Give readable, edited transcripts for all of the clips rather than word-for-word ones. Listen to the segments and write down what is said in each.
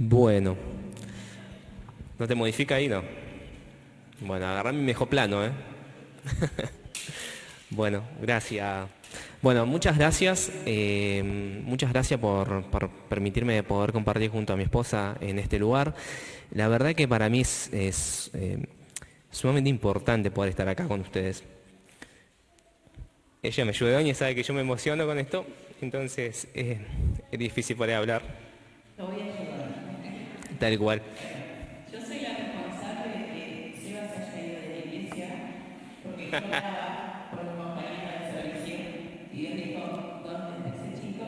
Bueno, ¿no te modifica ahí? No. Bueno, agarrá mi mejor plano, ¿eh? Bueno, gracias. Bueno, muchas gracias por permitirme poder compartir junto a mi esposa en este lugar. La verdad que para mí es sumamente importante poder estar acá con ustedes. Ella me ayudó y sabe que yo me emociono con esto, entonces es difícil poder hablar. Lo voy a ayudar. Tal cual. Yo soy la responsable de que Seba se haya ido de la iglesia, porque yo hablaba con un compañero de servicio y Dios dijo, ¿dónde está ese chico?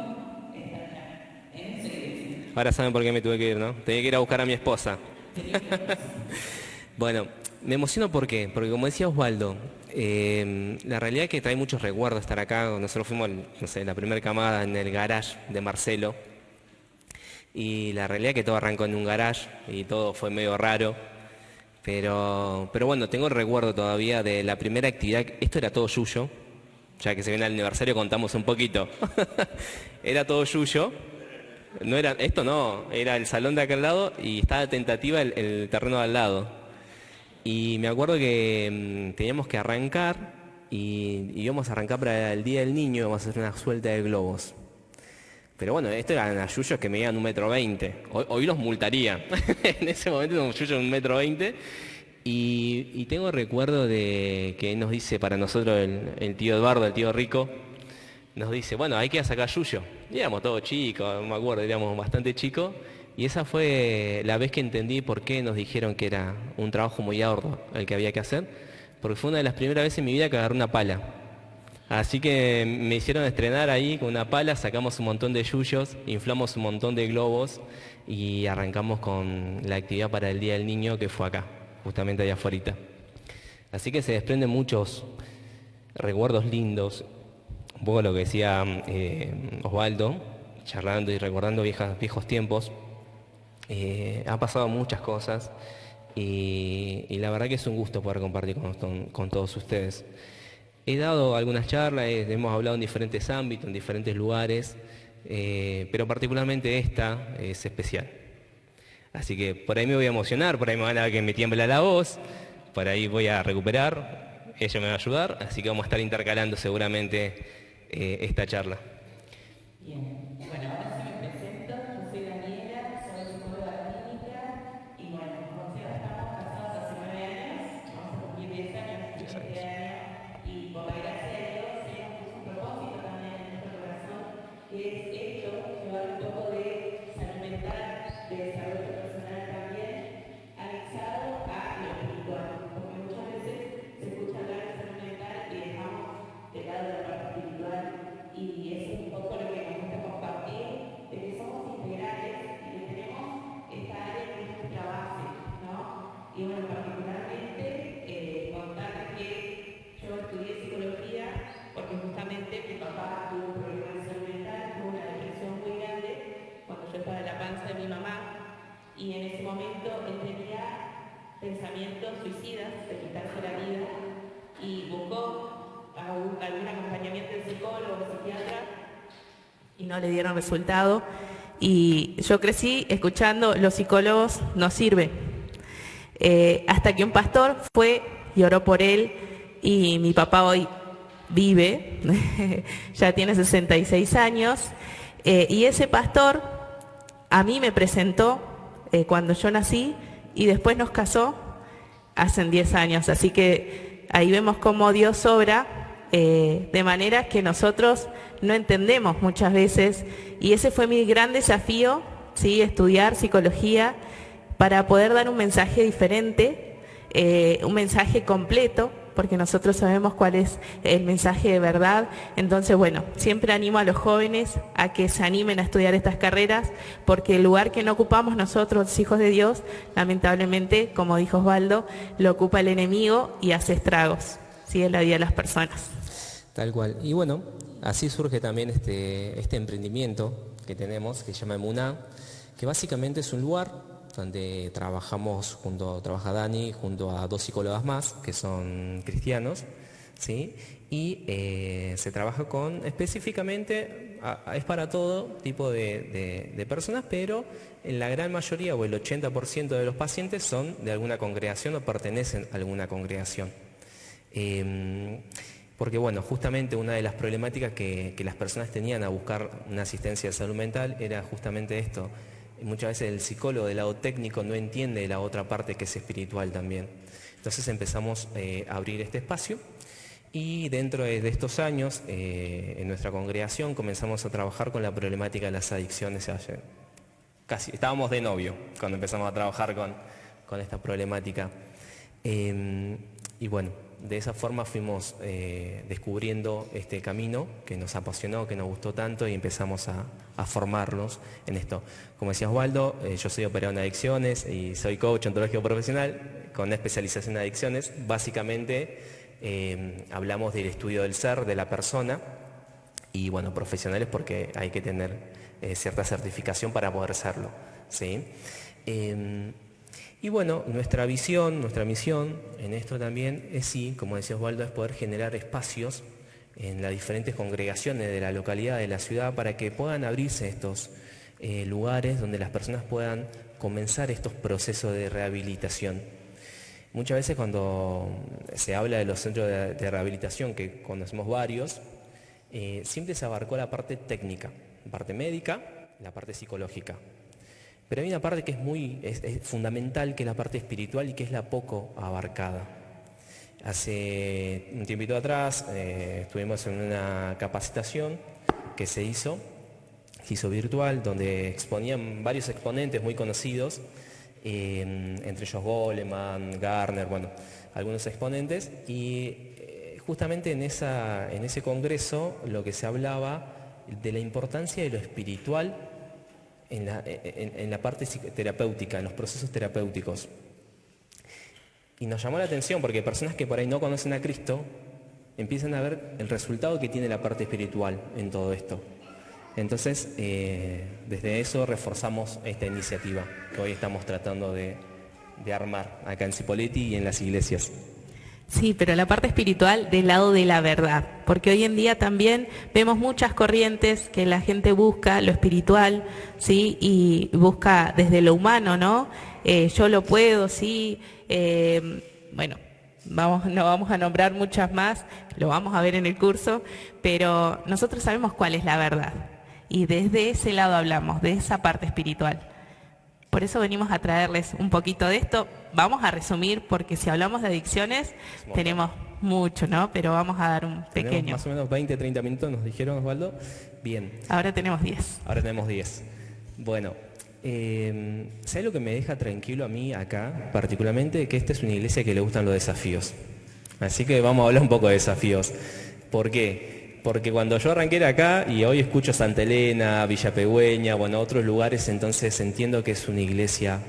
Está allá, en esa iglesia. Ahora saben por qué me tuve que ir, ¿no? Tenía que ir a buscar a mi esposa. Tenía que ir. Bueno, me emociono porque como decía Osvaldo, la realidad es que trae muchos recuerdos estar acá. Nosotros fuimos, no sé, la primera camada en el garage de Marcelo. Y la realidad es que todo arrancó en un garage y todo fue medio raro. Pero bueno, tengo el recuerdo todavía de la primera actividad. Esto era todo Yuyo. Ya que se viene al aniversario contamos un poquito. Era todo Yuyo. No era, esto no, era el salón de aquel lado y estaba tentativa el terreno de al lado. Y me acuerdo que teníamos que arrancar y íbamos a arrancar para el Día del Niño, íbamos a hacer una suelta de globos. Pero bueno, esto eran ayuyos que medían 1,20 m. Hoy los multaría. En ese momento era un yuyo de 1,20 m. Y tengo recuerdo de que nos dice para nosotros el tío Eduardo, el tío Rico, nos dice, bueno, hay que ir a sacar yuyo. Y éramos todos chicos, no me acuerdo, éramos bastante chicos. Y esa fue la vez que entendí por qué nos dijeron que era un trabajo muy arduo el que había que hacer. Porque fue una de las primeras veces en mi vida que agarré una pala. Así que me hicieron estrenar ahí con una pala, sacamos un montón de yuyos, inflamos un montón de globos y arrancamos con la actividad para el Día del Niño que fue acá, justamente allá afuera. Así que se desprenden muchos recuerdos lindos, un poco lo que decía Osvaldo, charlando y recordando viejos tiempos. Ha pasado muchas cosas y la verdad que es un gusto poder compartir con todos ustedes. He dado algunas charlas, hemos hablado en diferentes ámbitos, en diferentes lugares, pero particularmente esta es especial. Así que por ahí me voy a emocionar, por ahí me van a ver que me tiembla la voz, por ahí voy a recuperar, ella me va a ayudar, así que vamos a estar intercalando seguramente esta charla. Bien, bueno, ahora sí me presento, yo soy Daniela, soy psicóloga clínica y bueno, con Seba estamos casados hace 9 años, vamos a cumplir 10 años en 10 este años. año y por la gracia de Dios Él nos puso un propósito también en nuestro corazón, que es esto, llevar un poco de salud mental, de desarrollo personal también, anexado a lo espiritual, porque muchas veces se escucha hablar de salud mental y dejamos de lado la parte espiritual y eso es un poco lo que nos gusta compartir, de que somos integrales y que tenemos esta área que es nuestra base, ¿no? Y bueno, particularmente contarles que yo estudié psicología porque justamente mi papá tuvo un problema de salud mental, tuvo una depresión muy grande cuando yo estaba en la panza de mi mamá y en ese momento él tenía pensamientos suicidas de quitarse la vida y buscó algún acompañamiento de psicólogo o psiquiatra y no le dieron resultado. Y yo crecí escuchando los psicólogos no sirven. Hasta que un pastor fue y oró por él y mi papá hoy vive, ya tiene 66 años, y ese pastor a mí me presentó cuando yo nací y después nos casó hace 10 años, así que ahí vemos cómo Dios obra de manera que nosotros no entendemos muchas veces y ese fue mi gran desafío, ¿sí? Estudiar psicología para poder dar un mensaje diferente, un mensaje completo, porque nosotros sabemos cuál es el mensaje de verdad. Entonces, bueno, siempre animo a los jóvenes a que se animen a estudiar estas carreras, porque el lugar que no ocupamos nosotros, los hijos de Dios, lamentablemente, como dijo Osvaldo, lo ocupa el enemigo y hace estragos, ¿sí? En la vida de las personas. Tal cual. Y bueno, así surge también este emprendimiento que tenemos, que se llama Emuná, que básicamente es un lugar donde trabaja Dani junto a 2 psicólogas más, que son cristianos, ¿sí? Y se trabaja con específicamente, es para todo tipo de personas, pero en la gran mayoría o el 80% de los pacientes son de alguna congregación o pertenecen a alguna congregación. Porque bueno, justamente una de las problemáticas que las personas tenían a buscar una asistencia de salud mental era justamente esto. Muchas veces el psicólogo del lado técnico no entiende la otra parte que es espiritual también. Entonces empezamos a abrir este espacio y dentro de estos años en nuestra congregación comenzamos a trabajar con la problemática de las adicciones. Casi estábamos de novio cuando empezamos a trabajar con esta problemática. Y bueno, de esa forma fuimos descubriendo este camino que nos apasionó, que nos gustó tanto y empezamos a formarnos en esto. Como decía Osvaldo, yo soy operador en adicciones y soy coach ontológico profesional con especialización en adicciones. Básicamente hablamos del estudio del ser, de la persona y bueno, profesionales porque hay que tener cierta certificación para poder serlo, ¿sí? Y bueno, nuestra visión, nuestra misión en esto también es sí, como decía Osvaldo, es poder generar espacios en las diferentes congregaciones de la localidad, de la ciudad, para que puedan abrirse estos lugares donde las personas puedan comenzar estos procesos de rehabilitación. Muchas veces cuando se habla de los centros de rehabilitación, que conocemos varios, siempre se abarcó la parte técnica, la parte médica, la parte psicológica. Pero hay una parte que es fundamental, que es la parte espiritual y que es la poco abarcada. Hace un tiempito atrás estuvimos en una capacitación que se hizo virtual, donde exponían varios exponentes muy conocidos, entre ellos Goleman, Garner, bueno, algunos exponentes, y justamente en ese congreso lo que se hablaba de la importancia de lo espiritual en la parte terapéutica, en los procesos terapéuticos. Y nos llamó la atención porque personas que por ahí no conocen a Cristo empiezan a ver el resultado que tiene la parte espiritual en todo esto. Entonces, desde eso reforzamos esta iniciativa que hoy estamos tratando de armar acá en Cipolletti y en las iglesias. Sí, pero la parte espiritual del lado de la verdad, porque hoy en día también vemos muchas corrientes que la gente busca lo espiritual, ¿sí? Y busca desde lo humano, ¿no? Yo lo puedo, sí. Bueno, no vamos a nombrar muchas más, lo vamos a ver en el curso, pero nosotros sabemos cuál es la verdad. Y desde ese lado hablamos, de esa parte espiritual. Por eso venimos a traerles un poquito de esto. Vamos a resumir, porque si hablamos de adicciones, tenemos mucho, ¿no? Pero vamos a dar un pequeño. Tenemos más o menos 20, 30 minutos, nos dijeron, Osvaldo. Bien. Ahora tenemos 10. Ahora tenemos 10. Bueno, ¿sabes lo que me deja tranquilo a mí acá, particularmente? Que esta es una iglesia que le gustan los desafíos. Así que vamos a hablar un poco de desafíos. ¿Por qué? Porque cuando yo arranqué de acá y hoy escucho Santa Elena, Villa Pegüeña, bueno, otros lugares, entonces entiendo que es una iglesia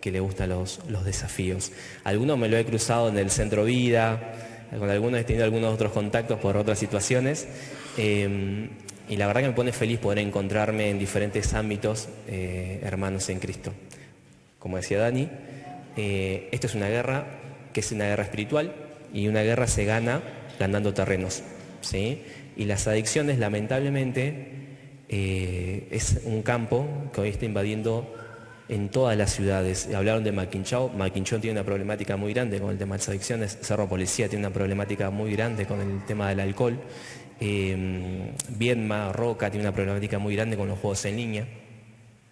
que le gustan los desafíos. Algunos me lo he cruzado en el Centro Vida, con algunos he tenido algunos otros contactos por otras situaciones, y la verdad que me pone feliz poder encontrarme en diferentes ámbitos hermanos en Cristo. Como decía Dani, esto es una guerra que es una guerra espiritual y una guerra se gana ganando terrenos, ¿sí? Y las adicciones, lamentablemente, es un campo que hoy está invadiendo en todas las ciudades. Hablaron de Maquinchao. Maquinchao tiene una problemática muy grande con el tema de las adicciones. Cerro Policía tiene una problemática muy grande con el tema del alcohol. Viedma, Roca tiene una problemática muy grande con los juegos en línea,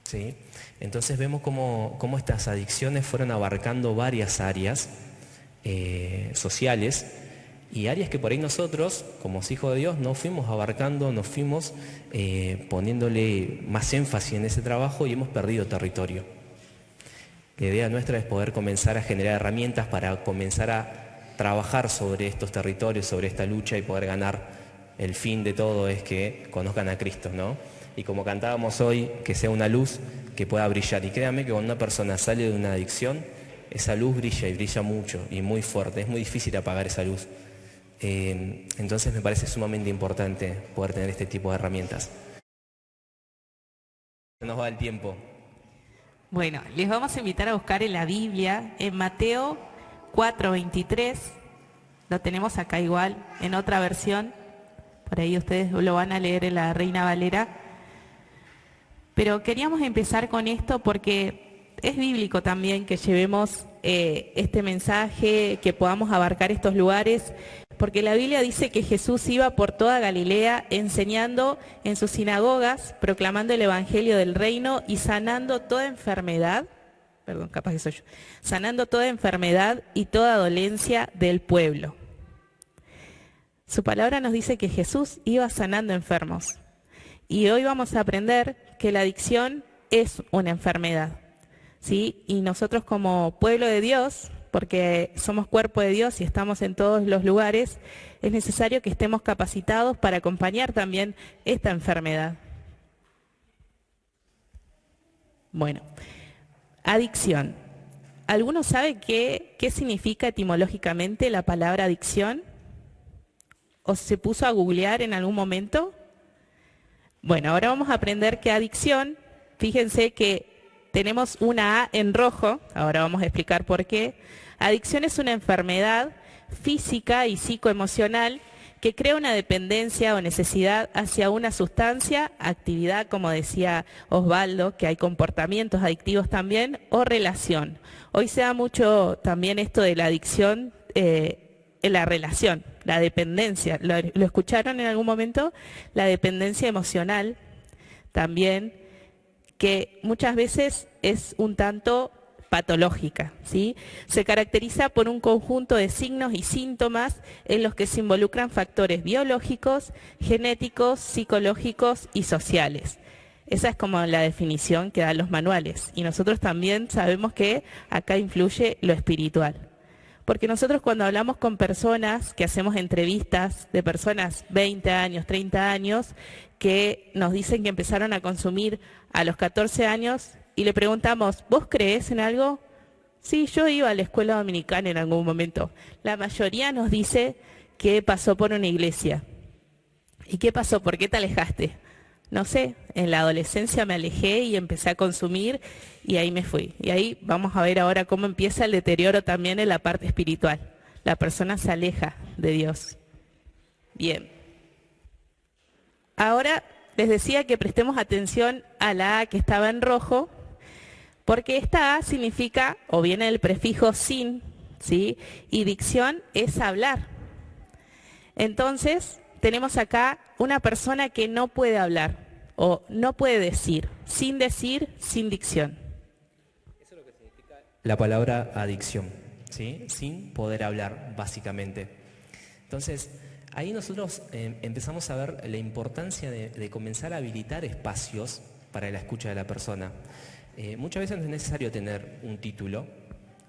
¿sí? Entonces vemos cómo estas adicciones fueron abarcando varias áreas sociales, y áreas que por ahí nosotros, como hijos de Dios, no fuimos abarcando, nos fuimos poniéndole más énfasis en ese trabajo y hemos perdido territorio. La idea nuestra es poder comenzar a generar herramientas para comenzar a trabajar sobre estos territorios, sobre esta lucha y poder ganar. El fin de todo es que conozcan a Cristo, ¿no? Y como cantábamos hoy, que sea una luz que pueda brillar. Y créanme que cuando una persona sale de una adicción, esa luz brilla y brilla mucho y muy fuerte. Es muy difícil apagar esa luz. Entonces me parece sumamente importante poder tener este tipo de herramientas. Se nos va el tiempo. Bueno, les vamos a invitar a buscar en la Biblia, en Mateo 4:23, Lo tenemos acá igual, en otra versión. Por ahí ustedes lo van a leer en la Reina Valera. Pero queríamos empezar con esto porque es bíblico también que llevemos este mensaje, que podamos abarcar estos lugares, porque la Biblia dice que Jesús iba por toda Galilea enseñando en sus sinagogas, proclamando el Evangelio del Reino y sanando toda enfermedad, sanando toda enfermedad y toda dolencia del pueblo. Su palabra nos dice que Jesús iba sanando enfermos. Y hoy vamos a aprender que la adicción es una enfermedad, ¿sí? Y nosotros como pueblo de Dios, porque somos cuerpo de Dios y estamos en todos los lugares, es necesario que estemos capacitados para acompañar también esta enfermedad. Bueno, adicción. ¿Alguno sabe qué significa etimológicamente la palabra adicción? ¿O se puso a googlear en algún momento? Bueno, ahora vamos a aprender que adicción, fíjense que tenemos una A en rojo, ahora vamos a explicar por qué. Adicción es una enfermedad física y psicoemocional que crea una dependencia o necesidad hacia una sustancia, actividad, como decía Osvaldo, que hay comportamientos adictivos también, o relación. Hoy se da mucho también esto de la adicción en la relación, la dependencia. ¿Lo escucharon en algún momento? La dependencia emocional también, que muchas veces es un tanto patológica, ¿sí? Se caracteriza por un conjunto de signos y síntomas en los que se involucran factores biológicos, genéticos, psicológicos y sociales. Esa es como la definición que dan los manuales. Y nosotros también sabemos que acá influye lo espiritual. Porque nosotros cuando hablamos con personas, que hacemos entrevistas de personas 20 años, 30 años, que nos dicen que empezaron a consumir a los 14 años, y le preguntamos, ¿vos creés en algo? Sí, yo iba a la escuela dominicana en algún momento. La mayoría nos dice que pasó por una iglesia. ¿Y qué pasó? ¿Por qué te alejaste? No sé, en la adolescencia me alejé y empecé a consumir y ahí me fui. Y ahí vamos a ver ahora cómo empieza el deterioro también en la parte espiritual. La persona se aleja de Dios. Bien. Ahora les decía que prestemos atención a la A que estaba en rojo, porque esta A significa, o viene del prefijo sin, ¿sí? Y dicción es hablar. Entonces, tenemos acá una persona que no puede hablar, o no puede decir, sin dicción. Eso es lo que significa la palabra adicción, ¿sí? Sin poder hablar, básicamente. Entonces, ahí nosotros empezamos a ver la importancia de comenzar a habilitar espacios para la escucha de la persona. Muchas veces no es necesario tener un título,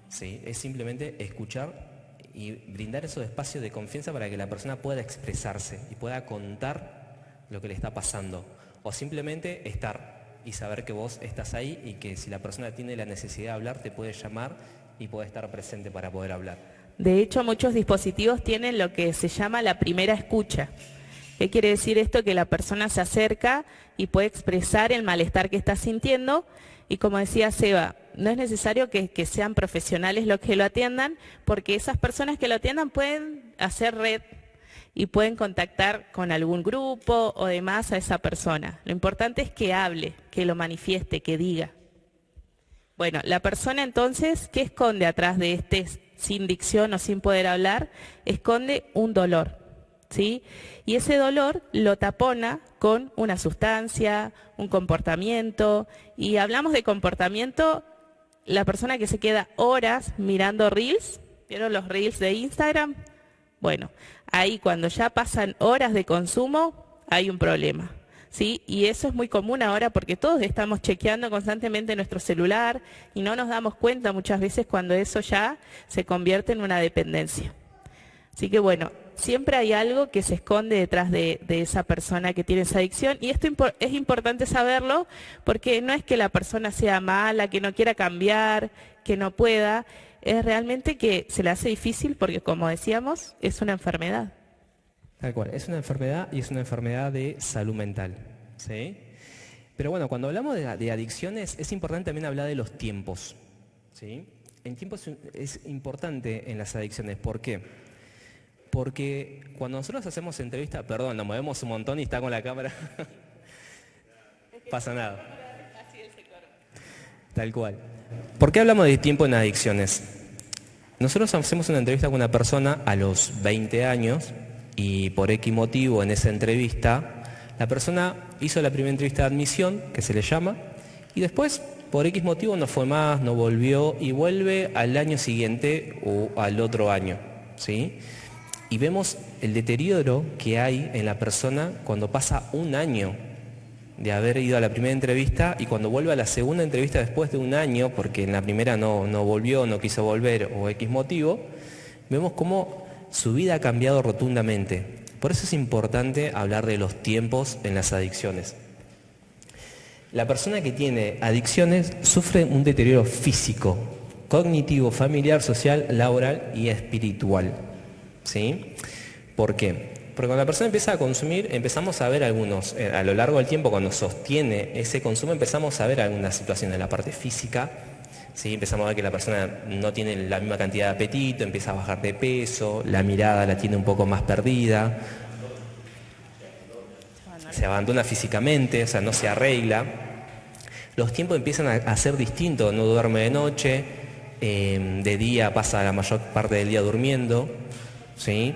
¿sí? Es simplemente escuchar y brindar esos espacios de confianza para que la persona pueda expresarse y pueda contar lo que le está pasando. O simplemente estar y saber que vos estás ahí y que si la persona tiene la necesidad de hablar, te puede llamar y puede estar presente para poder hablar. De hecho, muchos dispositivos tienen lo que se llama la primera escucha. ¿Qué quiere decir esto? Que la persona se acerca y puede expresar el malestar que está sintiendo. Y como decía Seba, no es necesario que sean profesionales los que lo atiendan, porque esas personas que lo atiendan pueden hacer red y pueden contactar con algún grupo o demás a esa persona. Lo importante es que hable, que lo manifieste, que diga. Bueno, la persona entonces, ¿qué esconde atrás de este sin dicción o sin poder hablar? Esconde un dolor, ¿sí? Y ese dolor lo tapona con una sustancia, un comportamiento. Y hablamos de comportamiento, la persona que se queda horas mirando reels, ¿vieron los reels de Instagram? Bueno, ahí cuando ya pasan horas de consumo, hay un problema, ¿sí? Y eso es muy común ahora porque todos estamos chequeando constantemente nuestro celular y no nos damos cuenta muchas veces cuando eso ya se convierte en una dependencia. Así que bueno, siempre hay algo que se esconde detrás de esa persona que tiene esa adicción y esto es importante saberlo porque no es que la persona sea mala, que no quiera cambiar, que no pueda, es realmente que se le hace difícil porque, como decíamos, es una enfermedad. Tal cual, es una enfermedad y es una enfermedad de salud mental, ¿sí? Pero bueno, cuando hablamos de adicciones es importante también hablar de los tiempos, ¿sí? En tiempos es importante en las adicciones, ¿por qué? Porque cuando nosotros hacemos entrevistas, perdón, nos movemos un montón y está con la cámara, pasa nada. Tal cual. ¿Por qué hablamos de tiempo en adicciones? Nosotros hacemos una entrevista con una persona a los 20 años y por X motivo en esa entrevista, la persona hizo la primera entrevista de admisión, que se le llama, y después por X motivo no fue más, no volvió y vuelve al año siguiente o al otro año, ¿sí? Y vemos el deterioro que hay en la persona cuando pasa un año de haber ido a la primera entrevista y cuando vuelve a la segunda entrevista después de un año, porque en la primera no volvió, no quiso volver o X motivo, vemos cómo su vida ha cambiado rotundamente. Por eso es importante hablar de los tiempos en las adicciones. La persona que tiene adicciones sufre un deterioro físico, cognitivo, familiar, social, laboral y espiritual. ¿Sí? ¿Por qué? Porque cuando la persona empieza a consumir, empezamos a ver a lo largo del tiempo, cuando sostiene ese consumo, empezamos a ver algunas situaciones en la parte física, ¿sí? Empezamos a ver que la persona no tiene la misma cantidad de apetito, empieza a bajar de peso, la mirada la tiene un poco más perdida, se abandona físicamente, o sea, no se arregla. Los tiempos empiezan a ser distintos, no duerme de noche, de día pasa la mayor parte del día durmiendo, ¿sí?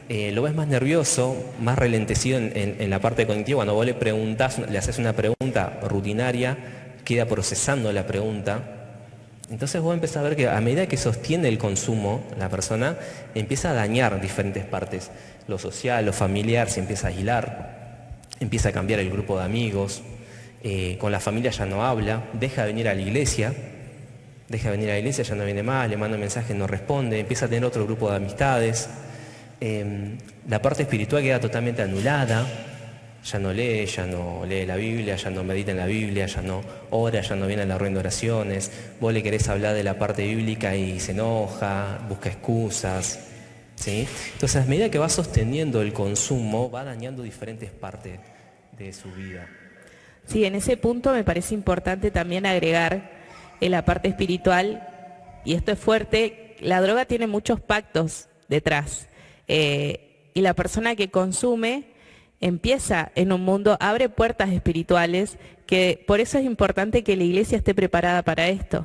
Lo ves más nervioso, más relentecido en la parte cognitiva. Cuando vos le preguntás, le haces una pregunta rutinaria, queda procesando la pregunta. Entonces vos empezás a ver que a medida que sostiene el consumo, la persona empieza a dañar diferentes partes. Lo social, lo familiar se empieza a aislar, empieza a cambiar el grupo de amigos, con la familia ya no habla, deja de venir a la iglesia, ya no viene más, le manda mensajes, no responde, empieza a tener otro grupo de amistades. La parte espiritual queda totalmente anulada, ya no lee la Biblia, ya no medita en la Biblia, ya no ora, ya no viene a la reunión de oraciones. Vos le querés hablar de la parte bíblica y se enoja, busca excusas, ¿sí? Entonces, a medida que va sosteniendo el consumo, va dañando diferentes partes de su vida. Sí, en ese punto me parece importante también agregar en la parte espiritual, y esto es fuerte, la droga tiene muchos pactos detrás. Y la persona que consume empieza en un mundo, abre puertas espirituales, que por eso es importante que la iglesia esté preparada para esto,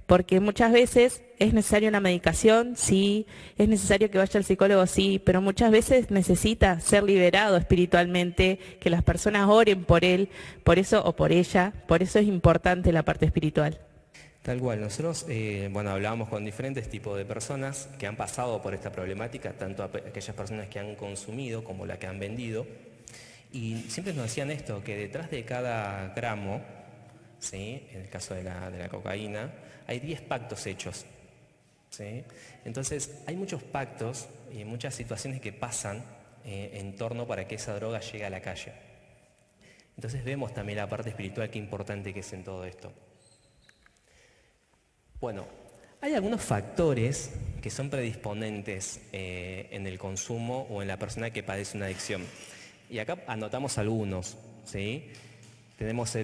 porque muchas veces es necesaria una medicación, sí, es necesario que vaya al psicólogo, sí, pero muchas veces necesita ser liberado espiritualmente, que las personas oren por él, por eso o por ella, por eso es importante la parte espiritual. Tal cual, nosotros hablábamos con diferentes tipos de personas que han pasado por esta problemática, tanto aquellas personas que han consumido como las que han vendido, y siempre nos decían esto, que detrás de cada gramo, ¿sí? En el caso de la cocaína, hay 10 pactos hechos, ¿sí? Entonces hay muchos pactos y muchas situaciones que pasan en torno para que esa droga llegue a la calle. Entonces vemos también la parte espiritual, qué importante que es en todo esto. Bueno, hay algunos factores que son predisponentes en el consumo o en la persona que padece una adicción. Y acá anotamos algunos, ¿sí? Tenemos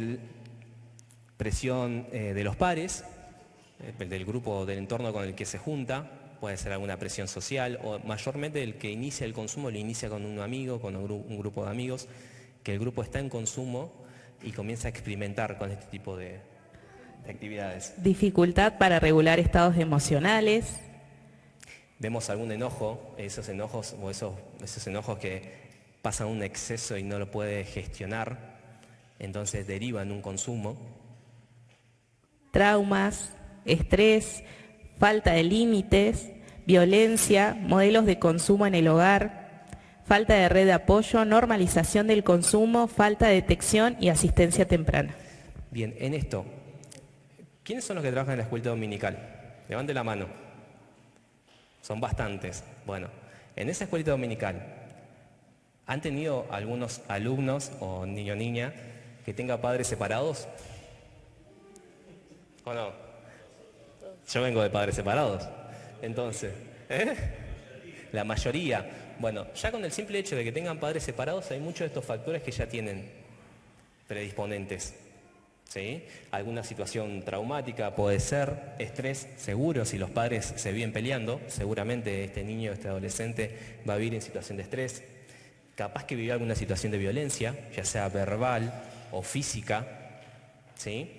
presión de los pares, del grupo, del entorno con el que se junta, puede ser alguna presión social, o mayormente el que inicia el consumo lo inicia con un amigo, con un grupo de amigos, que el grupo está en consumo y comienza a experimentar con este tipo de actividades. Dificultad para regular estados emocionales. Vemos algún enojo, esos enojos que pasan un exceso y no lo puede gestionar, entonces deriva en un consumo. Traumas, estrés, falta de límites, violencia, modelos de consumo en el hogar, falta de red de apoyo, normalización del consumo, falta de detección y asistencia temprana. Bien, en esto, ¿quiénes son los que trabajan en la escuela dominical? Levante la mano. Son bastantes. Bueno, en esa escuelita dominical, ¿han tenido algunos alumnos o niño o niña que tenga padres separados? ¿O no? Yo vengo de padres separados. Entonces, la mayoría. Bueno, ya con el simple hecho de que tengan padres separados, hay muchos de estos factores que ya tienen predisponentes. ¿sí? Alguna situación traumática puede ser, estrés seguro, si los padres se viven peleando, seguramente este niño, este adolescente va a vivir en situación de estrés, capaz que vivió alguna situación de violencia, ya sea verbal o física, ¿sí?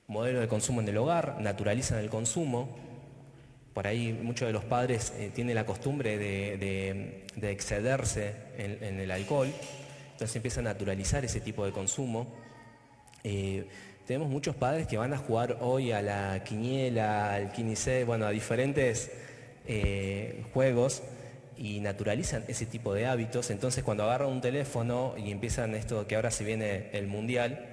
Modelo de consumo en el hogar, naturalizan el consumo. Por ahí muchos de los padres tienen la costumbre de excederse en el alcohol, entonces empieza a naturalizar ese tipo de consumo. Tenemos muchos padres que van a jugar hoy a la quiniela, al quinicé, bueno, a diferentes juegos y naturalizan ese tipo de hábitos. Entonces cuando agarran un teléfono y empiezan esto que ahora se viene el mundial,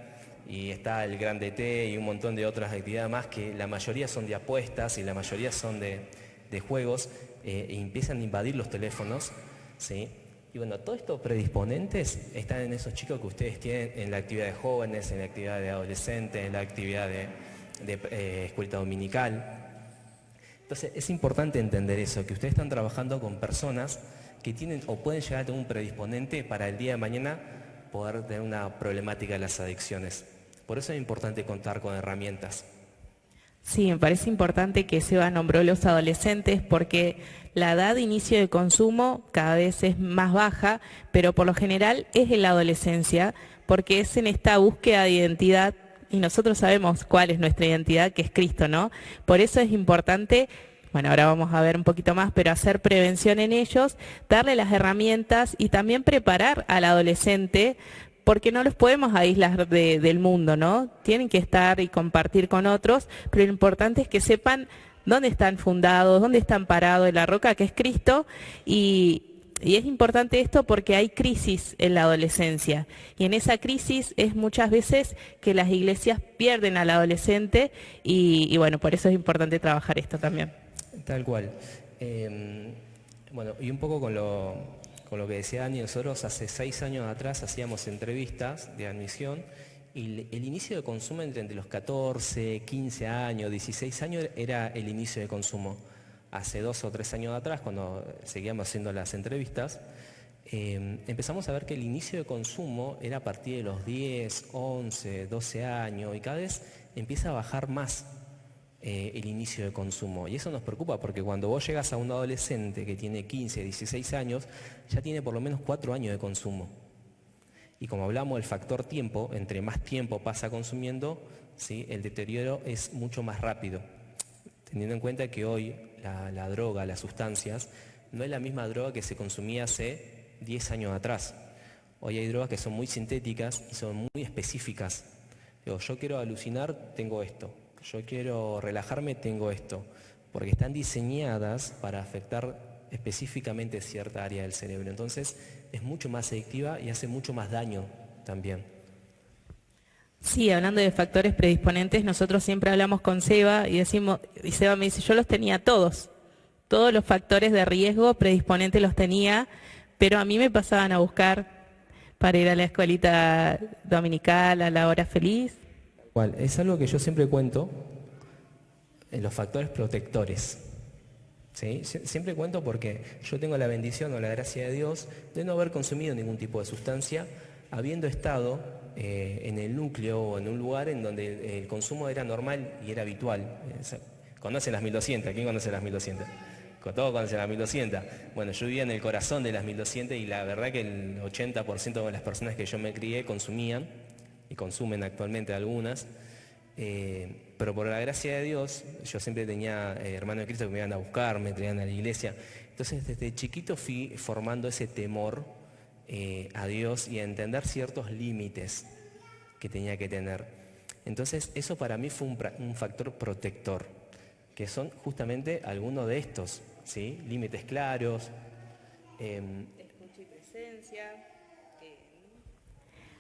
y está el Gran DT y un montón de otras actividades más que la mayoría son de apuestas y la mayoría son de juegos, e empiezan a invadir los teléfonos, ¿sí? Y bueno, todos estos predisponentes están en esos chicos que ustedes tienen en la actividad de jóvenes, en la actividad de adolescentes, en la actividad de escuela dominical. Entonces es importante entender eso, que ustedes están trabajando con personas que tienen o pueden llegar a tener un predisponente para el día de mañana poder tener una problemática de las adicciones. Por eso es importante contar con herramientas. Sí, me parece importante que Seba nombró los adolescentes porque la edad de inicio de consumo cada vez es más baja, pero por lo general es en la adolescencia porque es en esta búsqueda de identidad y nosotros sabemos cuál es nuestra identidad, que es Cristo, ¿no? Por eso es importante, bueno, ahora vamos a ver un poquito más, pero hacer prevención en ellos, darle las herramientas y también preparar al adolescente porque no los podemos aislar del mundo, ¿no? Tienen que estar y compartir con otros, pero lo importante es que sepan dónde están fundados, dónde están parados en la roca que es Cristo y es importante esto porque hay crisis en la adolescencia y en esa crisis es muchas veces que las iglesias pierden al adolescente y bueno, por eso es importante trabajar esto también. Tal cual. Bueno, y un poco con lo que decía Dani, nosotros hace 6 años atrás hacíamos entrevistas de admisión y el inicio de consumo entre los 14, 15 años, 16 años era el inicio de consumo. Hace 2 o 3 años atrás, cuando seguíamos haciendo las entrevistas, empezamos a ver que el inicio de consumo era a partir de los 10, 11, 12 años y cada vez empieza a bajar más el inicio de consumo. Y eso nos preocupa porque cuando vos llegas a un adolescente que tiene 15, 16 años, ya tiene por lo menos 4 años de consumo. Y como hablamos del factor tiempo, entre más tiempo pasa consumiendo, ¿sí?, el deterioro es mucho más rápido. Teniendo en cuenta que hoy la droga, las sustancias, no es la misma droga que se consumía hace 10 años atrás. Hoy hay drogas que son muy sintéticas y son muy específicas. Digo, yo quiero alucinar, tengo esto. Yo quiero relajarme, tengo esto. Porque están diseñadas para afectar específicamente cierta área del cerebro. Entonces es mucho más adictiva y hace mucho más daño también. Sí, hablando de factores predisponentes, nosotros siempre hablamos con Seba y decimos, y Seba me dice, yo los tenía todos los factores de riesgo predisponentes los tenía, pero a mí me pasaban a buscar para ir a la escuelita dominical, a la hora feliz. Es algo que yo siempre cuento en los factores protectores. ¿Sí? Siempre cuento porque yo tengo la bendición o la gracia de Dios de no haber consumido ningún tipo de sustancia, habiendo estado en el núcleo o en un lugar en donde el consumo era normal y era habitual. ¿Conocen las 1200? ¿Quién conoce las 1200? Todos conocen las 1200. Bueno, yo vivía en el corazón de las 1200 y la verdad que el 80% de las personas que yo me crié consumían y consumen actualmente algunas. Pero por la gracia de Dios, yo siempre tenía hermanos de Cristo que me iban a buscar, me traían a la iglesia. Entonces desde chiquito fui formando ese temor a Dios y a entender ciertos límites que tenía que tener. Entonces eso para mí fue un factor protector, que son justamente algunos de estos, ¿sí? Límites claros. Escucha y presencia.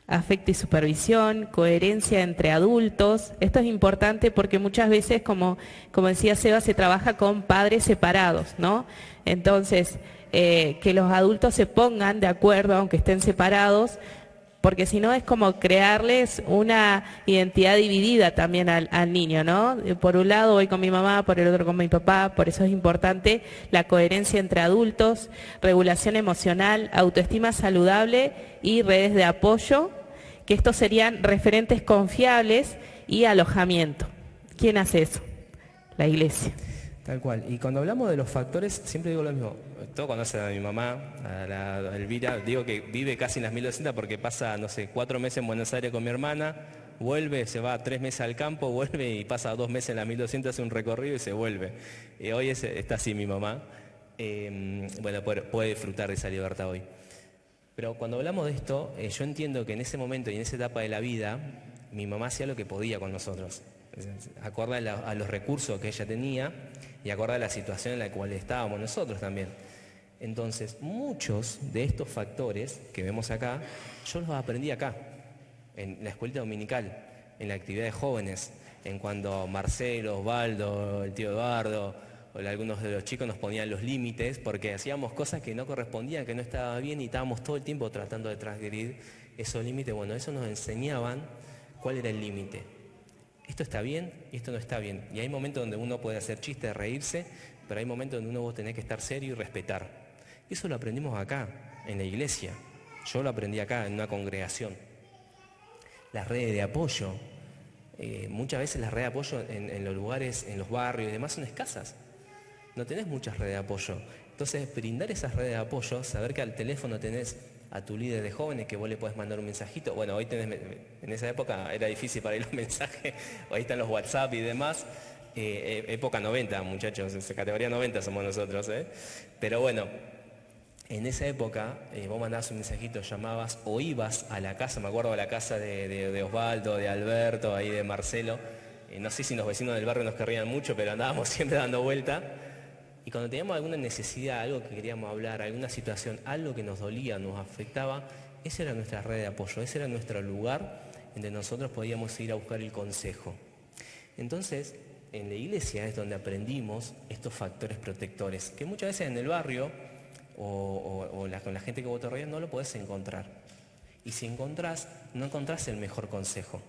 Afecto y supervisión, coherencia entre adultos. Esto es importante porque muchas veces, como decía Seba, se trabaja con padres separados, ¿no? Entonces, que los adultos se pongan de acuerdo, aunque estén separados, porque si no es como crearles una identidad dividida también al niño, ¿no? Por un lado voy con mi mamá, por el otro con mi papá, por eso es importante la coherencia entre adultos, regulación emocional, autoestima saludable y redes de apoyo que estos serían referentes confiables y alojamiento. ¿Quién hace eso? La iglesia. Tal cual. Y cuando hablamos de los factores, siempre digo lo mismo. Todo conocen a mi mamá, a Elvira, digo que vive casi en las 1200 porque pasa, no sé, 4 meses en Buenos Aires con mi hermana, vuelve, se va 3 meses al campo, vuelve y pasa 2 meses en las 1200, hace un recorrido y se vuelve. Hoy está así mi mamá. Bueno, puede disfrutar de esa libertad hoy. Pero cuando hablamos de esto, yo entiendo que en ese momento y en esa etapa de la vida, mi mamá hacía lo que podía con nosotros. Acorde a los recursos que ella tenía y acorde a la situación en la cual estábamos nosotros también. Entonces, muchos de estos factores que vemos acá, yo los aprendí acá, en la escuelita dominical, en la actividad de jóvenes, en cuando Marcelo, Osvaldo, el tío Eduardo, o algunos de los chicos nos ponían los límites porque hacíamos cosas que no correspondían, que no estaba bien y estábamos todo el tiempo tratando de transgredir esos límites. Bueno, eso nos enseñaban cuál era el límite. Esto está bien y esto no está bien. Y hay momentos donde uno puede hacer chistes, reírse, pero hay momentos donde uno vos tenés que estar serio y respetar. Y eso lo aprendimos acá, en la iglesia. Yo lo aprendí acá, en una congregación. Las redes de apoyo. Muchas veces las redes de apoyo en los lugares, en los barrios y demás son escasas. No tenés muchas redes de apoyo. Entonces, brindar esas redes de apoyo, saber que al teléfono tenés a tu líder de jóvenes que vos le podés mandar un mensajito. Bueno, hoy en esa época era difícil para ir los mensajes, hoy están los WhatsApp y demás. Época 90, muchachos, categoría 90 somos nosotros. Pero bueno, en esa época vos mandabas un mensajito, llamabas o ibas a la casa, me acuerdo a la casa de Osvaldo, de Alberto, ahí de Marcelo. No sé si los vecinos del barrio nos querrían mucho, pero andábamos siempre dando vuelta. Y cuando teníamos alguna necesidad, algo que queríamos hablar, alguna situación, algo que nos dolía, nos afectaba, esa era nuestra red de apoyo, ese era nuestro lugar donde nosotros podíamos ir a buscar el consejo. Entonces, en la iglesia es donde aprendimos estos factores protectores, que muchas veces en el barrio con la gente que vos te rodeas no lo podés encontrar. Y si encontrás, no encontrás el mejor consejo.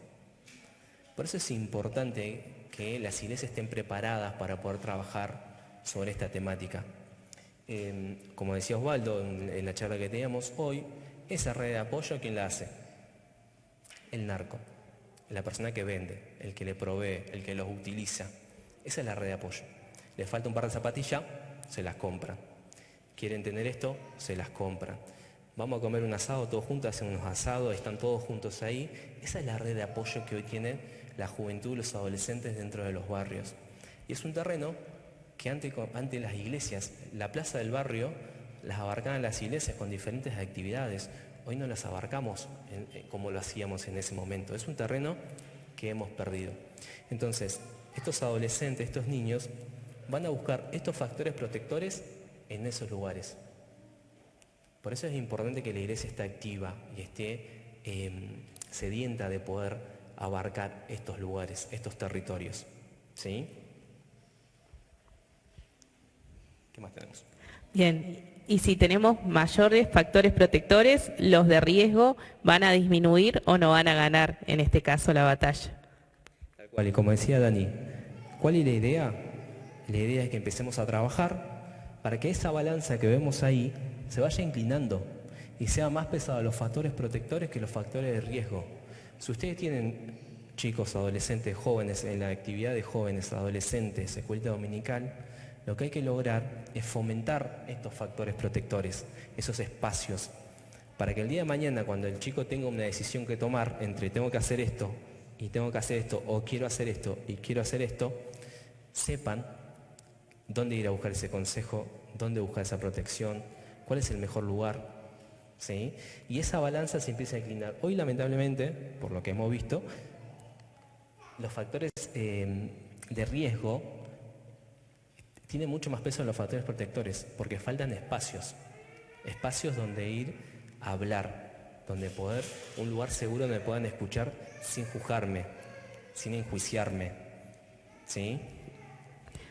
Por eso es importante que las iglesias estén preparadas para poder trabajar sobre esta temática. Como decía Osvaldo en la charla que teníamos hoy, esa red de apoyo, ¿quién la hace? El narco, la persona que vende, el que le provee, el que los utiliza. Esa es la red de apoyo. Le falta un par de zapatillas, se las compra. Quieren tener esto, se las compra. Vamos a comer un asado todos juntos, hacen unos asados, están todos juntos ahí. Esa es la red de apoyo que hoy tienen la juventud, los adolescentes dentro de los barrios. Y es un terreno que antes las iglesias, la plaza del barrio, las abarcaban las iglesias con diferentes actividades. Hoy no las abarcamos como lo hacíamos en ese momento. Es un terreno que hemos perdido. Entonces, estos adolescentes, estos niños, van a buscar estos factores protectores en esos lugares. Por eso es importante que la iglesia esté activa y esté sedienta de poder abarcar estos lugares, estos territorios. ¿Sí? ¿Qué más tenemos? Bien, y si tenemos mayores factores protectores, los de riesgo van a disminuir o no van a ganar, en este caso, la batalla. Tal cual, y como decía Dani, ¿cuál es la idea? La idea es que empecemos a trabajar para que esa balanza que vemos ahí se vaya inclinando y sea más pesado los factores protectores que los factores de riesgo. Si ustedes tienen chicos, adolescentes, jóvenes, en la actividad de jóvenes, adolescentes, escuelita dominical, lo que hay que lograr es fomentar estos factores protectores, esos espacios, para que el día de mañana, cuando el chico tenga una decisión que tomar entre tengo que hacer esto y tengo que hacer esto, o quiero hacer esto y quiero hacer esto, sepan dónde ir a buscar ese consejo, dónde buscar esa protección, cuál es el mejor lugar, ¿sí? Y esa balanza se empieza a inclinar. Hoy, lamentablemente, por lo que hemos visto, los factores de riesgo tienen mucho más peso en los factores protectores, porque faltan espacios donde ir a hablar, un lugar seguro donde puedan escuchar sin juzgarme, sin enjuiciarme, ¿sí?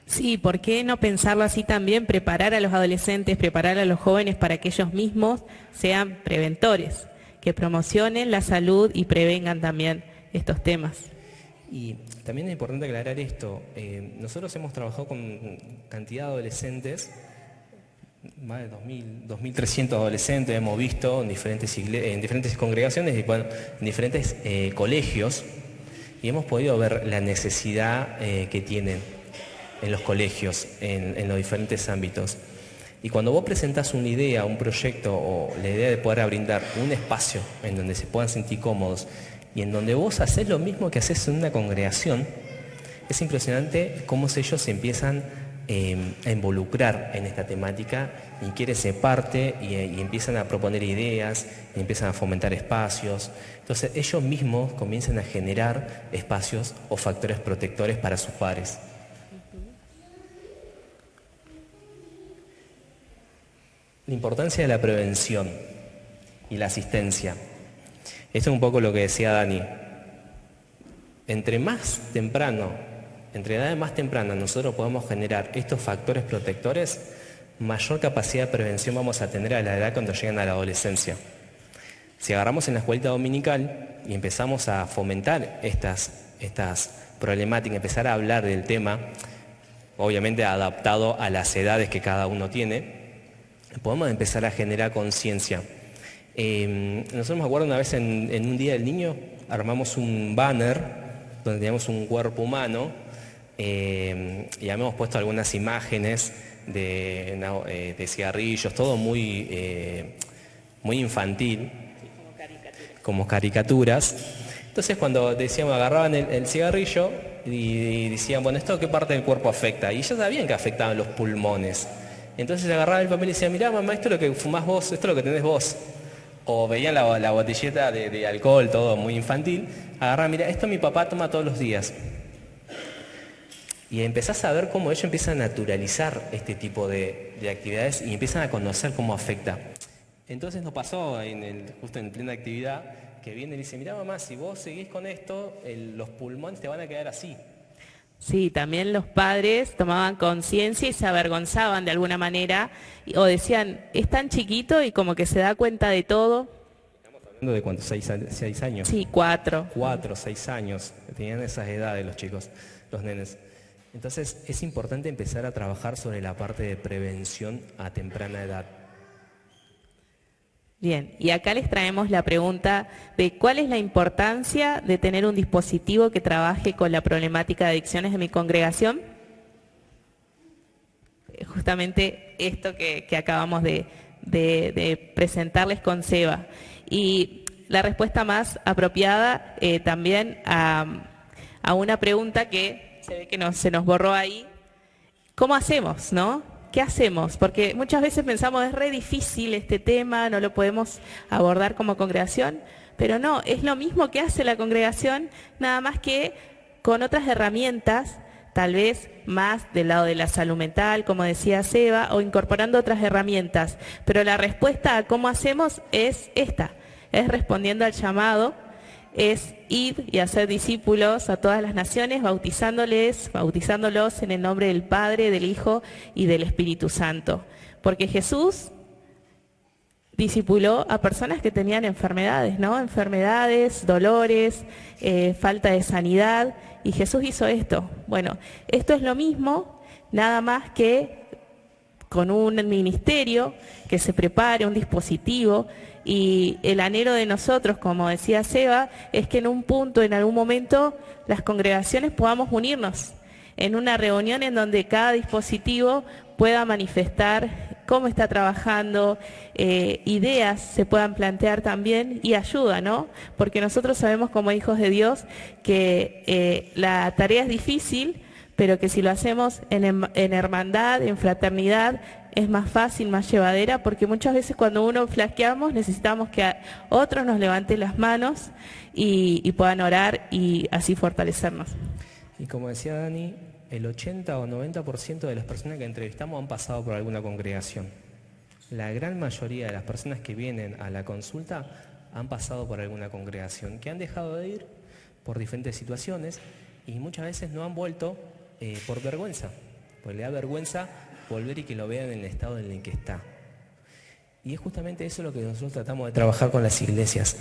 Sí, ¿por qué no pensarlo así también? Preparar a los adolescentes, preparar a los jóvenes para que ellos mismos sean preventores, que promocionen la salud y prevengan también estos temas. Y también es importante aclarar esto. Nosotros hemos trabajado con cantidad de adolescentes más de 2.300 adolescentes hemos visto en diferentes congregaciones y bueno, en diferentes colegios, y hemos podido ver la necesidad que tienen en los colegios, en los diferentes ámbitos. Y cuando vos presentás una idea, un proyecto o la idea de poder brindar un espacio en donde se puedan sentir cómodos y en donde vos haces lo mismo que haces en una congregación, es impresionante cómo ellos se empiezan a involucrar en esta temática y quieren ser parte y empiezan a proponer ideas y empiezan a fomentar espacios. Entonces ellos mismos comienzan a generar espacios o factores protectores para sus pares. La importancia de la prevención y la asistencia. Esto es un poco lo que decía Dani. Entre edades más tempranas nosotros podemos generar estos factores protectores, mayor capacidad de prevención vamos a tener a la edad cuando llegan a la adolescencia. Si agarramos en la escuelita dominical y empezamos a fomentar estas problemáticas, empezar a hablar del tema, obviamente adaptado a las edades que cada uno tiene, podemos empezar a generar conciencia. Nosotros me acuerdo una vez en un Día del Niño, armamos un banner donde teníamos un cuerpo humano y habíamos puesto algunas imágenes de cigarrillos, todo muy infantil, como caricaturas. Entonces cuando decíamos, agarraban el cigarrillo y decían, bueno, ¿esto qué parte del cuerpo afecta? Y ellos sabían que afectaban los pulmones. Entonces agarraba el papel y decía, mirá mamá, esto es lo que fumás vos, esto es lo que tenés vos. O veían la botelleta de alcohol, todo muy infantil, agarraban, mirá, esto mi papá toma todos los días. Y empezás a ver cómo ellos empiezan a naturalizar este tipo de actividades y empiezan a conocer cómo afecta. Entonces nos pasó justo en plena actividad que viene y dice, mirá mamá, si vos seguís con esto, los pulmones te van a quedar así. Sí, también los padres tomaban conciencia y se avergonzaban de alguna manera o decían, es tan chiquito y como que se da cuenta de todo. Estamos hablando de cuántos, 6 años. Sí, 4. 4, 6 años, tenían esas edades los chicos, los nenes. Entonces es importante empezar a trabajar sobre la parte de prevención a temprana edad. Bien, y acá les traemos la pregunta de cuál es la importancia de tener un dispositivo que trabaje con la problemática de adicciones de mi congregación. Justamente esto que acabamos de presentarles con Seba. Y la respuesta más apropiada también a una pregunta que se ve que se nos borró ahí. ¿Cómo hacemos, no? ¿Qué hacemos? Porque muchas veces pensamos, es re difícil este tema, no lo podemos abordar como congregación, pero no, es lo mismo que hace la congregación, nada más que con otras herramientas, tal vez más del lado de la salud mental, como decía Seba, o incorporando otras herramientas. Pero la respuesta a cómo hacemos es esta, es respondiendo al llamado, es ir y hacer discípulos a todas las naciones, bautizándolos en el nombre del Padre, del Hijo y del Espíritu Santo. Porque Jesús discipuló a personas que tenían enfermedades, ¿no? Enfermedades, dolores, falta de sanidad, y Jesús hizo esto. Bueno, esto es lo mismo, nada más que con un ministerio que se prepare, un dispositivo. Y el anhelo de nosotros, como decía Seba, es que en un punto, en algún momento, las congregaciones podamos unirnos en una reunión en donde cada dispositivo pueda manifestar cómo está trabajando, ideas se puedan plantear también y ayuda, ¿no? Porque nosotros sabemos como hijos de Dios que la tarea es difícil, pero que si lo hacemos en hermandad, en fraternidad, es más fácil, más llevadera, porque muchas veces cuando uno flaqueamos necesitamos que otros nos levanten las manos y puedan orar y así fortalecernos. Y como decía Dani, el 80 o 90% de las personas que entrevistamos han pasado por alguna congregación. La gran mayoría de las personas que vienen a la consulta han pasado por alguna congregación, que han dejado de ir por diferentes situaciones y muchas veces no han vuelto por vergüenza, porque le da vergüenza volver y que lo vean en el estado en el que está. Y es justamente eso lo que nosotros tratamos de trabajar con las iglesias.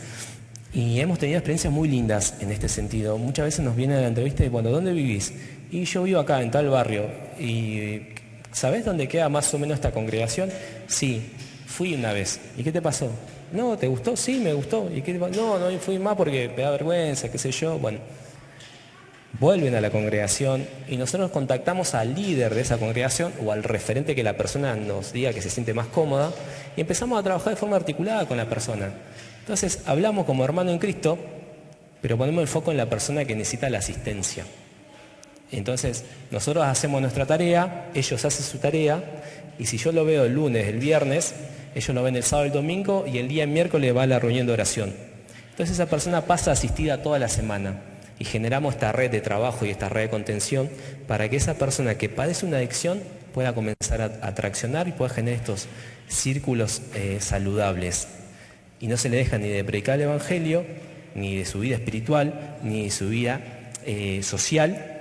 Y hemos tenido experiencias muy lindas en este sentido. Muchas veces nos viene a la entrevista y bueno, ¿dónde vivís? Y yo vivo acá, en tal barrio. Y ¿sabés dónde queda más o menos esta congregación? Sí, fui una vez. ¿Y qué te pasó? No, ¿te gustó? Sí, me gustó. ¿Y qué te pasó? No, no fui más porque me da vergüenza, qué sé yo. Bueno, vuelven a la congregación y nosotros contactamos al líder de esa congregación o al referente que la persona nos diga que se siente más cómoda y empezamos a trabajar de forma articulada con la persona. Entonces hablamos como hermano en Cristo, pero ponemos el foco en la persona que necesita la asistencia. Entonces nosotros hacemos nuestra tarea, ellos hacen su tarea y si yo lo veo el lunes, el viernes, ellos lo ven el sábado, el domingo y el día miércoles va a la reunión de oración. Entonces esa persona pasa asistida toda la semana. Y generamos esta red de trabajo y esta red de contención para que esa persona que padece una adicción pueda comenzar a traccionar y pueda generar estos círculos saludables. Y no se le deja ni de predicar el Evangelio, ni de su vida espiritual, ni de su vida social,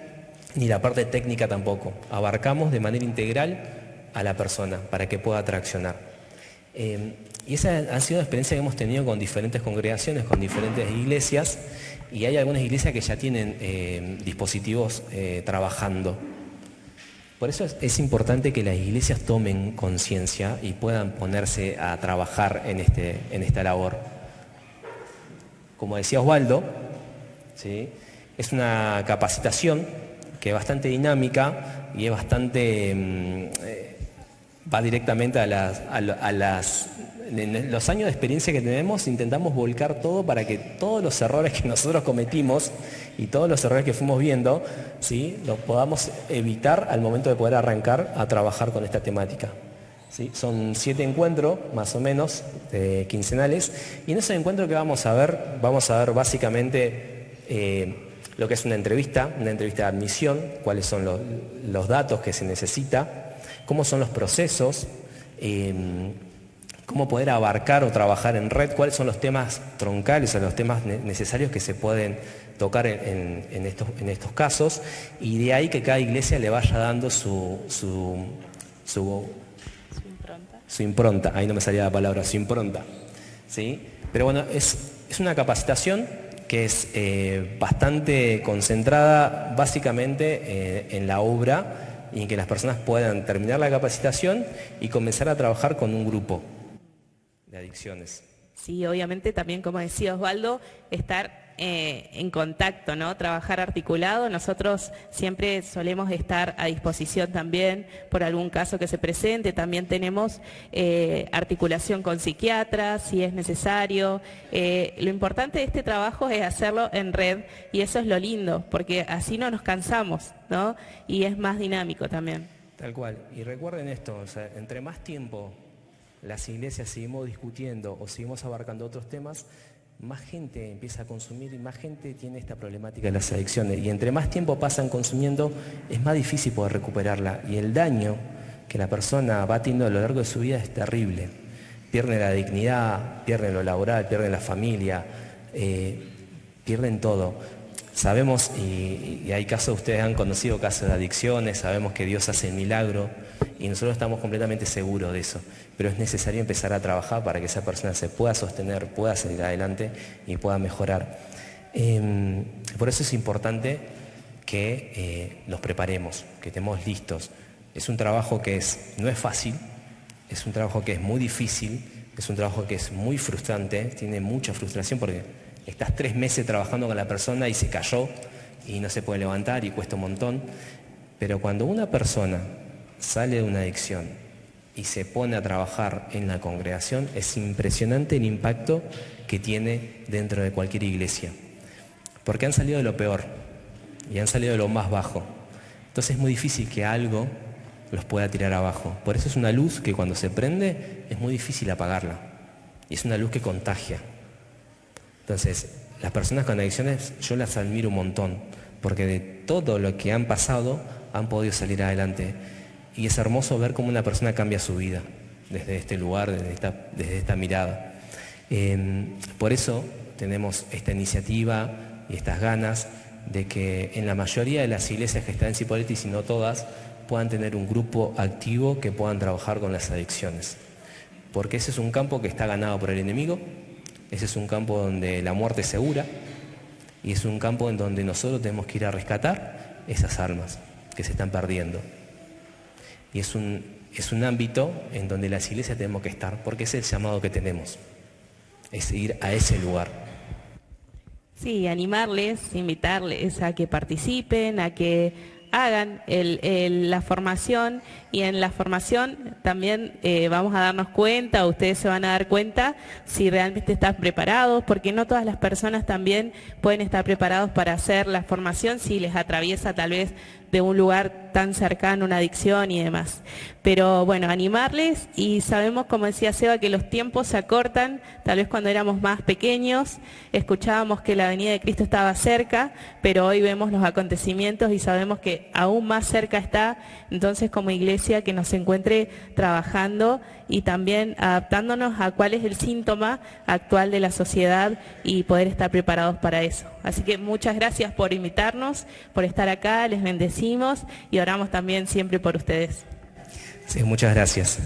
ni la parte técnica tampoco. Abarcamos de manera integral a la persona para que pueda traccionar. Y esa ha sido una experiencia que hemos tenido con diferentes congregaciones, con diferentes iglesias, y hay algunas iglesias que ya tienen dispositivos trabajando. Por eso es importante que las iglesias tomen conciencia y puedan ponerse a trabajar en esta labor. Como decía Osvaldo, ¿sí? Es una capacitación que es bastante dinámica y es bastante... va directamente en los años de experiencia que tenemos intentamos volcar todo para que todos los errores que nosotros cometimos y todos los errores que fuimos viendo, ¿sí?, los podamos evitar al momento de poder arrancar a trabajar con esta temática. ¿Sí? Son 7 encuentros, más o menos, quincenales, y en esos encuentros que vamos a ver básicamente lo que es una entrevista de admisión, cuáles son los datos que se necesita, cómo son los procesos, cómo poder abarcar o trabajar en red, cuáles son los temas troncales o los temas necesarios que se pueden tocar en estos casos, y de ahí que cada iglesia le vaya dando su impronta. Ahí no me salía la palabra, su impronta. ¿Sí? Pero bueno, es una capacitación que es bastante concentrada básicamente en la obra y en que las personas puedan terminar la capacitación y comenzar a trabajar con un grupo de adicciones. Sí, obviamente también, como decía Osvaldo, estar en contacto, ¿no? Trabajar articulado. Nosotros siempre solemos estar a disposición también por algún caso que se presente. También tenemos articulación con psiquiatras, si es necesario. Lo importante de este trabajo es hacerlo en red y eso es lo lindo, porque así no nos cansamos, ¿no? Y es más dinámico también. Tal cual. Y recuerden esto, o sea, entre más tiempo las iglesias seguimos discutiendo o seguimos abarcando otros temas, más gente empieza a consumir y más gente tiene esta problemática de las adicciones. Y entre más tiempo pasan consumiendo, es más difícil poder recuperarla. Y el daño que la persona va teniendo a lo largo de su vida es terrible. Pierden la dignidad, pierden lo laboral, pierden la familia, pierden todo. Sabemos, y hay casos, ustedes han conocido casos de adicciones, sabemos que Dios hace el milagro y nosotros estamos completamente seguros de eso, pero es necesario empezar a trabajar para que esa persona se pueda sostener, pueda salir adelante y pueda mejorar. Por eso es importante que los preparemos, que estemos listos. Es un trabajo que no es fácil, es un trabajo que es muy difícil, es un trabajo que es muy frustrante, tiene mucha frustración porque estás 3 meses trabajando con la persona y se cayó y no se puede levantar y cuesta un montón. Pero cuando una persona sale de una adicción y se pone a trabajar en la congregación, es impresionante el impacto que tiene dentro de cualquier iglesia. Porque han salido de lo peor y han salido de lo más bajo. Entonces es muy difícil que algo los pueda tirar abajo. Por eso es una luz que cuando se prende es muy difícil apagarla. Y es una luz que contagia. Entonces, las personas con adicciones yo las admiro un montón, porque de todo lo que han pasado han podido salir adelante. Y es hermoso ver cómo una persona cambia su vida desde este lugar, desde esta mirada. Por eso tenemos esta iniciativa y estas ganas de que en la mayoría de las iglesias que están en Cipolletti, si no todas, puedan tener un grupo activo que puedan trabajar con las adicciones. Porque ese es un campo que está ganado por el enemigo. Ese es un campo donde la muerte es segura y es un campo en donde nosotros tenemos que ir a rescatar esas almas que se están perdiendo. Y es un ámbito en donde las iglesias tenemos que estar, porque es el llamado que tenemos, es ir a ese lugar. Sí, animarles, invitarles a que participen, a que hagan la formación, y en la formación también vamos a darnos cuenta, ustedes se van a dar cuenta si realmente están preparados, porque no todas las personas también pueden estar preparados para hacer la formación si les atraviesa tal vez de un lugar tan cercano una adicción y demás. Pero bueno, animarles, y sabemos, como decía Seba, que los tiempos se acortan. Tal vez cuando éramos más pequeños escuchábamos que la venida de Cristo estaba cerca, pero hoy vemos los acontecimientos y sabemos que aún más cerca está. Entonces, como iglesia, que nos encuentre trabajando y también adaptándonos a cuál es el síntoma actual de la sociedad y poder estar preparados para eso. Así que muchas gracias por invitarnos, por estar acá, les bendecimos y oramos también siempre por ustedes. Sí, muchas gracias.